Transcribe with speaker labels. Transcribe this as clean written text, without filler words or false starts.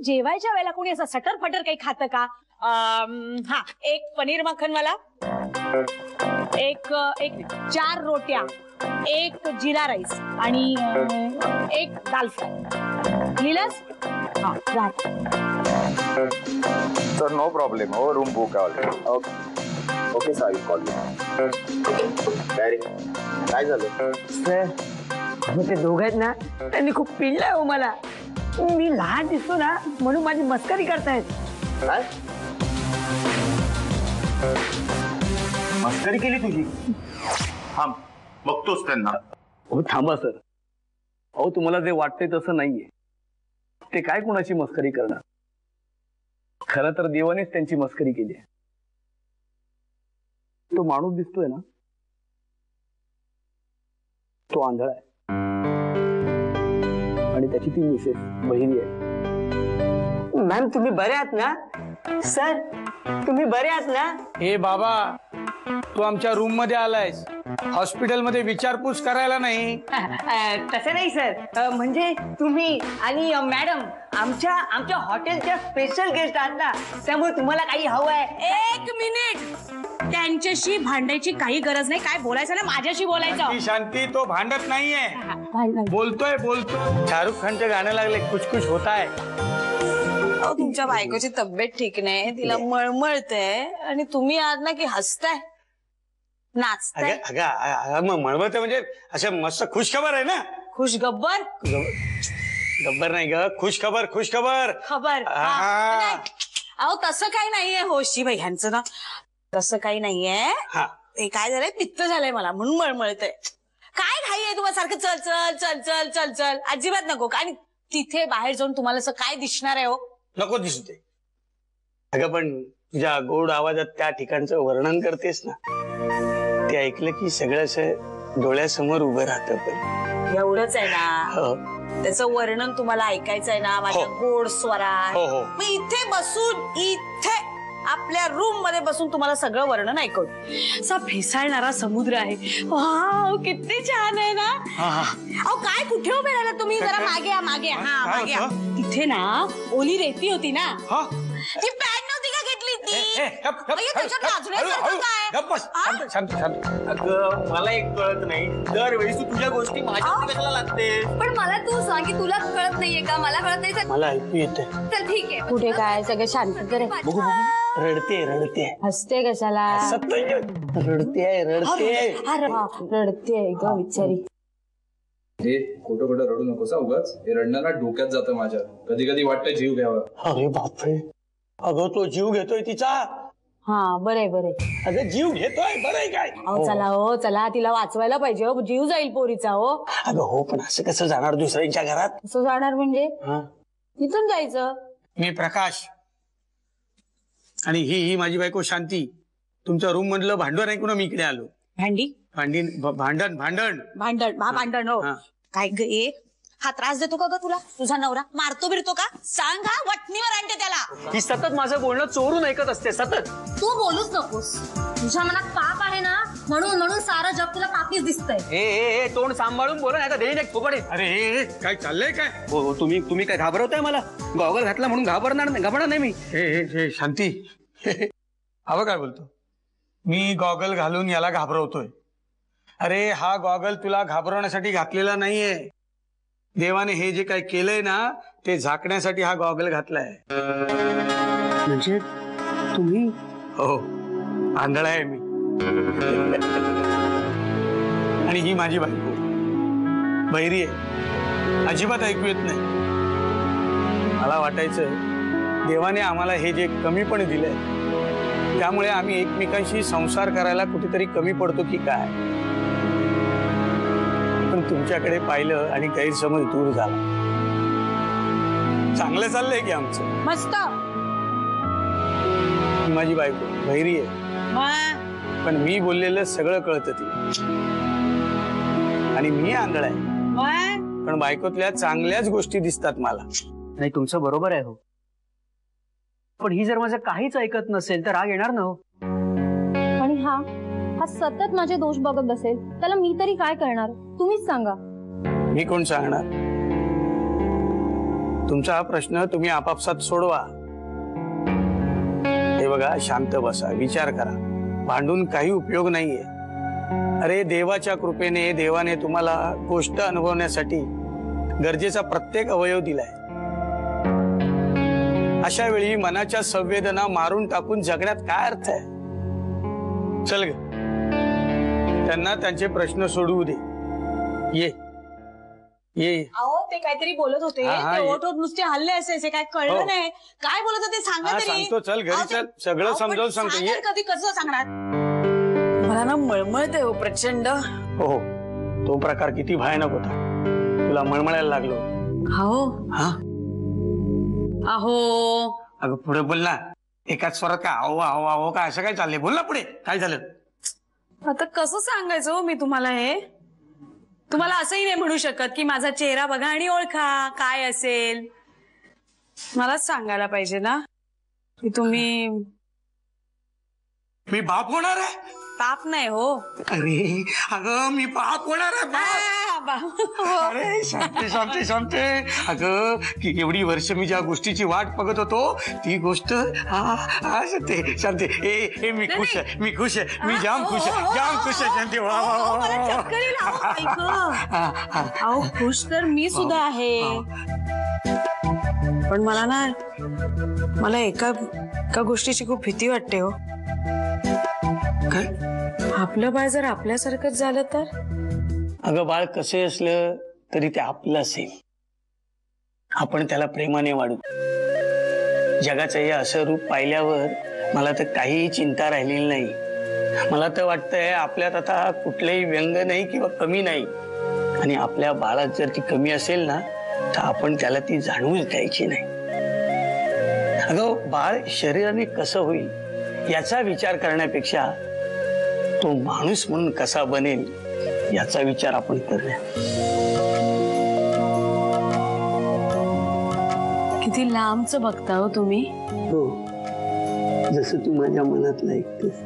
Speaker 1: जेवायच्या वेळेला कोणी असं सटर फटर काही खातं का? हा, एक पनीर मक्खनवाला, एक 4 रोट्या, एक जिरा राईस आणि एक दाल फ्राय. लिहिलंस? हा,
Speaker 2: सर नो प्रॉब्लेम. हो, रूम बुक आहे already. Okay okay sir, I call you. काय झालं
Speaker 3: सर? ते दोघं आहेत ना, त्यांनी खूप पिळलंय हो मला. मी लहान दिसतो ना म्हणून माझी मस्करी करतायत.
Speaker 2: काय मस्करी केली तुझी? थांब, बघतोस त्यांना.
Speaker 4: हो थांबा सर. अहो तुम्हाला जे वाटतंय तसं नाहीये. ते काय कोणाची मस्करी करणार? खरं तर देवानेच त्यांची मस्करी केली आहे. तो माणूस दिसतोय ना, तो आंधळा आहे आणि त्याची ती मिसेस बहिणी आहे.
Speaker 3: मॅम तुम्ही बरे आहात ना? सर तुम्ही बरे आहात ना?
Speaker 5: हे बाबा, तू आमच्या रूम मध्ये आलायस, हॉस्पिटल मध्ये विचारपूस करायला नाही.
Speaker 3: तसं नाही सर, म्हणजे तुम्ही आणि मॅडम आमच्या हॉटेलच्या स्पेशल गेस्ट आहात ना, त्यामुळे तुम्हाला काही हवंय.
Speaker 1: 1 मिनिट. त्यांच्याशी भांडायची काही गरज नाही. काय बोलायचं ना, माझ्याशी बोलायचं.
Speaker 5: शांती, तो भांडत नाहीये, बोलतोय. शाहरुख खानचं गाणं लागले, कुछ कुछ होता है.
Speaker 1: तुमच्या बायकोची तब्येत ठीक नाही, तिला मळमळते आणि तुम्ही आहात ना की हसताय, नाचताय.
Speaker 5: अगं मळमळते म्हणजे असं मस्त खुशखबर आहे ना.
Speaker 1: खुश गब्बर?
Speaker 5: गब्बर नाही ग, खुशखबर.
Speaker 1: खबर. अहो तसं काही नाहीये होशी भाई ह्यांचं ना, तसं काही नाहीये. ते काय झालंय, पित्त झालंय मला म्हणून मळमळतंय. काय घाई आहे तुम्हाला सारखं चल चल चल चल चल चल? अजिबात नको. आणि तिथे बाहेर जाऊन तुम्हाला असं काय दिसणार आहे हो?
Speaker 5: नको दिसू दे. अगं पण तुझ्या गोड आवाजात त्या ठिकाणचं वर्णन करतेस ना, ते ऐकलं की सगळं असं डोळ्यासमोर उभं राहतं. पण
Speaker 1: एवढंच आहे ना, त्याचं वर्णन तुम्हाला ऐकायचं आहे ना माझ्या गोड स्वरात. मग इथे बसून, इथे आपल्या रूम मध्ये बसून तुम्हाला सगळं वर्णन ऐकवत. असा फेसाळणारा समुद्र आहे. वाव, किती छान आहे ना. अहो काय कुठे उभे राहिला तुम्ही? जरा मागे या, मागे या. हा, मागे या. तिथे ना ओली रेती होती ना, ती पॅड नव्हती का घेतली ती?
Speaker 5: अगं मला एक कळत नाही, दरवेळी तू तुझ्या गोष्टी माझ्या कशाला लागते?
Speaker 6: पण मला तू सांग की तुला कळत नाहीये का? मला कळत नाही.
Speaker 5: मला ऐकू येते.
Speaker 6: चल ठीक आहे.
Speaker 1: कुठे काय सगळं शांत करे.
Speaker 5: रडते
Speaker 1: हसते कशाला?
Speaker 5: रडते
Speaker 1: रडते ग बिचारी.
Speaker 2: हे खोटं रडू नकोस उगाच. हे रडणं ना डोक्यात जातं माझ्या. कधी कधी वाटतं जीव घ्यावा.
Speaker 5: अरे बापरे, अगं तो जीव घेतोय तिचा.
Speaker 1: हा बरे.
Speaker 5: अगं जीव घेतोय, बरं काय?
Speaker 1: चला तिला वाचवायला पाहिजे हो, जीव जाईल पोरीचा हो.
Speaker 5: अगं हो, पण असं कसं जाणार दुसऱ्यांच्या घरात?
Speaker 1: कसं जाणार म्हणजे? तिथून जायचं.
Speaker 5: मी प्रकाश आणि ही माझी बायको शांती. तुमच्या रूम मधलं भांडण ऐकून मी इकडे आलो.
Speaker 1: भांडण हो. काय ग, हा त्रास देतो का ग तुला? तुझा नवरा मारतो बिरतो का? सांग. हा, वटणीवर आणते त्याला.
Speaker 4: ही सतत माझं बोलणं चोरून ऐकत असते सतत.
Speaker 6: तू बोलूच नकोस. तुझ्या मनात पाप आहे ना, म्हणून सारं जग तुला पापीच दिसतंय.
Speaker 4: तोंड सांभाळून बोला, नाही का देईन एक फुकट.
Speaker 5: अरे काय चाललंय काय?
Speaker 4: हो तुम्ही काय घाबरवताय मला? गॉगल घातला म्हणून घाबरणार नाही मी.
Speaker 5: हे शांती, हवं काय बोलतो? मी गॉगल घालून याला घाबरवतोय? अरे हा गॉगल तुला घाबरवण्यासाठी घातलेला नाहीये. देवाने हे जे काय केलंय ना, ते झाकण्यासाठी हा गॉगल घातलाय.
Speaker 4: म्हणजे तुम्ही?
Speaker 5: हो, आंधळा आहे मी. आणि ही माझी बायको बहिरी आहे, अजिबात ऐकू येत नाही. मला वाटायचं देवाने आम्हाला हे जे कमीपण दिलंय, त्यामुळे आम्ही एकमेकांशी संसार करायला कुठेतरी कमी पडतो की काय. पण तुमच्याकडे पाहिलं आणि गैरसमज दूर झाला. चांगलं चाललंय की आमचं?
Speaker 1: मस्त.
Speaker 5: माझी बायको बहिरी आहे, पण मी बोललेलं सगळं कळतं ती. आणि मी आंधळा आहे, पण बायकोतल्या चांगल्याच गोष्टी दिसतात मला.
Speaker 4: नाही, तुमचं बरोबर आहे हो. पण ही जर माझं काहीच ऐकत नसेल तर राग येणार ना हो.
Speaker 6: आणि हा सतत माझे दोष बघत बसेल, त्याला मी तरी काय करणार? तुम्हीच सांगा.
Speaker 5: मी कोण सांगणार? तुमचा हा प्रश्न तुम्ही आपापसात सोडवा. हे बघा, शांत बसा, विचार करा. भांडून काही उपयोग नाहीये. अरे देवाच्या कृपेने देवाने तुम्हाला गोष्ट अनुभवण्यासाठी गरजेचा प्रत्येक अवयव दिलाय. अशा वेळी मनाच्या संवेदना मारून टाकून जगण्यात काय अर्थ आहे? चल ग, त्यांना त्यांचे प्रश्न सोडवू दे. ये ये.
Speaker 1: अहो ते काहीतरी बोलत होते,
Speaker 5: हा,
Speaker 1: ते
Speaker 5: ये.
Speaker 1: ओठ नुसते हल्ले असायचे, काय
Speaker 5: हो.
Speaker 1: कळलं नाही. काय बोलत होते सांगा
Speaker 5: हा,
Speaker 1: तरी.
Speaker 5: सांगतो, चल घरी
Speaker 1: अहो,
Speaker 5: चल, सगळं
Speaker 1: अहो, पण
Speaker 5: समजावून सांगतो. ये.
Speaker 1: सांगाल कधी, कसं सांगणार? मला ना मळमळते हो प्रचंड.
Speaker 5: हो हो, तो प्रकार किती भयानक होता. तुला मळमळायला लागलो.
Speaker 1: हो.
Speaker 5: हा,
Speaker 1: अहो
Speaker 5: अगं पुढे बोल ना. एकाच स्वरात का आहो आहो आहो का असं काय चाललंय? बोल ना पुढे, काय झालं?
Speaker 1: आता कसं सांगायचं हो मी तुम्हाला हे? तुम्हाला असंही नाही म्हणू शकत की माझा चेहरा बघा आणि ओळखा काय असेल. मलाच सांगायला पाहिजे ना की तुम्ही.
Speaker 5: मी बाप होणार आहे?
Speaker 1: ताप नाही हो.
Speaker 5: अरे अगं, मी बाप होणार आहे, बाप. अरे शांती शांती शांती. अगं की एवढी वर्ष मी ज्या गोष्टीची वाट बघत होतो ती गोष्ट. हा शांती शांती. ए मी खुश आहे, मी खुश आहे, मी जाम खुश आहे, जाम खुश आहे शांती. वा वा वा,
Speaker 1: मला
Speaker 5: वा.
Speaker 1: चक्कर येईल, अहो, ऐक. अहो खुश तर मी सुद्धा आहे, पण मला एका गोष्टीची खूप भीती वाटते हो.
Speaker 5: काय?
Speaker 1: आपलं बाळ जर आपल्यासारखंच झालं तर?
Speaker 5: अगं बाळ कसे असलं तरी ते आपलं असेल. आपण त्याला प्रेमाने वाढू. जगाचं हे असं रूप पाहिल्यावर मला तर काहीही चिंता राहिलेली नाही. मला तर वाटतंय आपल्यात आता कुठलंही व्यंग नाही किंवा कमी नाही. आणि आपल्या बाळात जर ती कमी असेल ना तर आपण त्याला ती जाणवूच द्यायची नाही. अगं बाळ शरीराने कसं होईल याचा विचार करण्यापेक्षा तो माणूस म्हणून कसा बनेल याचा विचार आपण करूया.
Speaker 1: किती लांबच बघता हो तुम्ही.
Speaker 5: हो, जसं तू माझ्या मनातलं ऐकतेस.